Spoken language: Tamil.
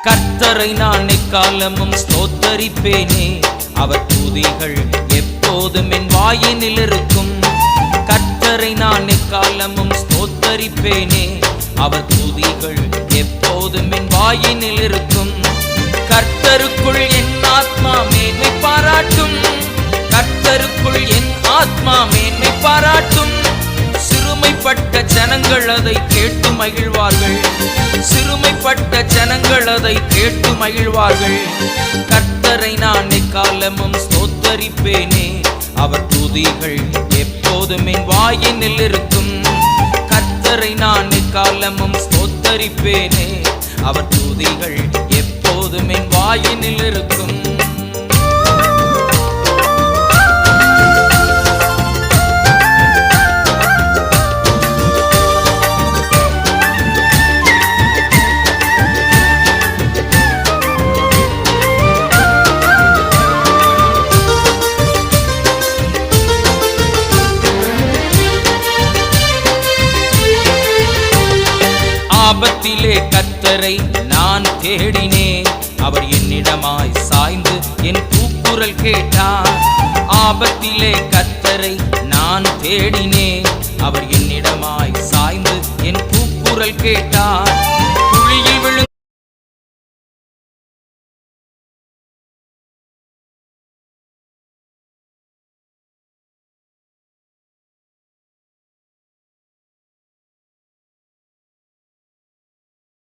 கர்த்தரை நான் எக்காலமும் ஸ்தோத்தரிப்பேனே, அவர் துதிகள் எப்போதும் என் வாயினில் இருக்கும். கர்த்தரை நான் எக்காலமும் ஸ்தோத்தரிப்பேனே, அவர் துதிகள் எப்போதும் என் வாயினில் இருக்கும். கர்த்தருக்குள் என் ஆத்மா மேன்மை பாராட்டும், கர்த்தருக்குள் என் ஆத்மா மேன்மை பாராட்டும். சிறுமைப்பட்ட ஜனங்கள் அதை கேட்டு மகிழ்வார்கள், சிறுமைப்பட்ட ஜனங்கள் அதை கேட்டு மகிழ்வார்கள். கர்த்தரை நான் எக்காலமும் ஸ்தோத்தரிப்பேனே, அவர் துதிகள் எப்போதும் என் வாயினில் இருக்கும். கர்த்தரை நான் எக்காலமும் ஸ்தோத்தரிப்பேனே, அவர் துதிகள் எப்போதும் என் வாயினில் இருக்கும். ஆபத்திலே கர்த்தரை நான் தேடினேன், அவர் என்னிடமாய் சாய்ந்து என் கூக்குரல் கேட்டார். ஆபத்திலே கர்த்தரை நான் தேடினேன், அவர் என்னிடமாய் சாய்ந்து என் கூக்குரல் கேட்டார்.